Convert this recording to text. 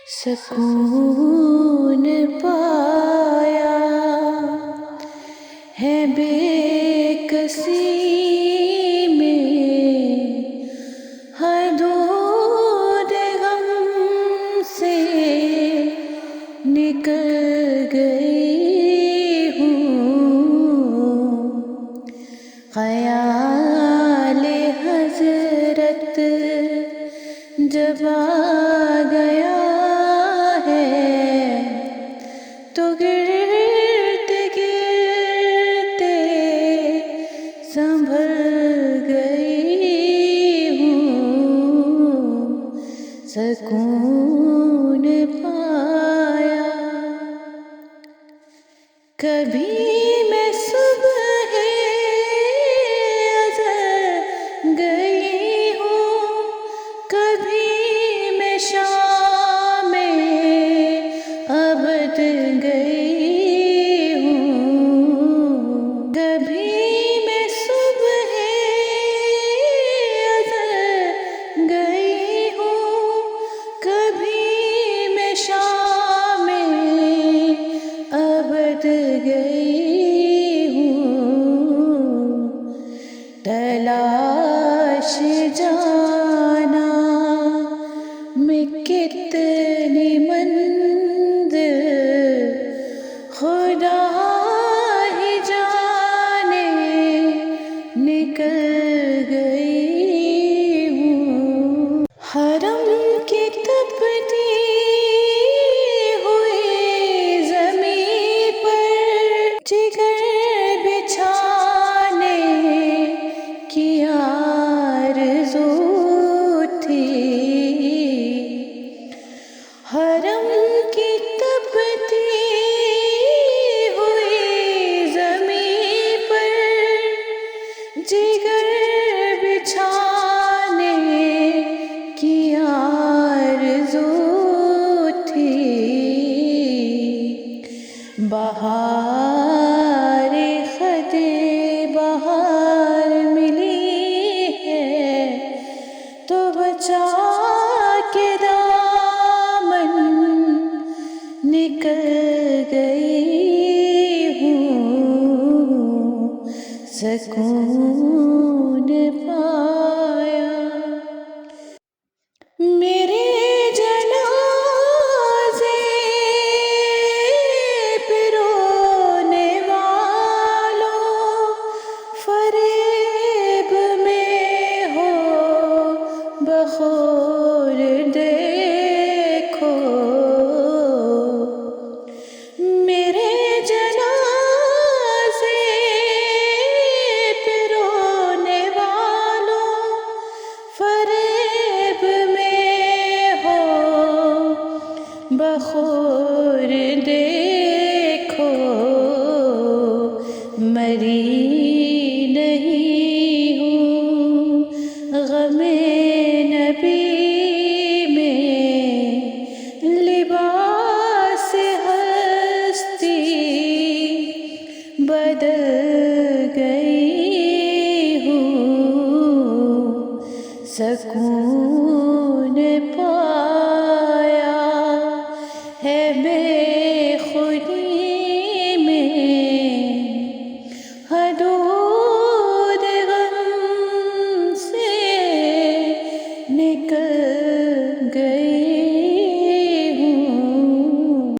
سکون پایا ہے بے کسی میں، حدود غم سے نکل گئی ہوں، خیال حضرت جب آ گیا ہے تو گرتے گرتے سنبھل گئی ہوں، سکون پایا۔ کبھی میں صبح ازل گئی ہوں، کبھی میں شام ابد گئی ہوں، کبھی میں صبح ازل گئی ہوں، کبھی میں شام ابد گئی ہوں، تلاش جانا میں کتنی منزل خدا ہی جانے نکل گئی ہوں، حرم کی تپتی ہوئی زمین پر جگر بچھانے کی آرزو تھی، حرم کی تپتی ہوئی زمین پر جگر بچھانے کی آرزو تھی، بہار خد بہار ملی ہے تو بچا کے دامن نکل گئی ہوں، سکون پایا۔ میرے جنازے پہ رونے والوں، فریب میں ہو بخور دیکھو، میرے جنازے پہ رونے والوں، فریب میں ہو بخور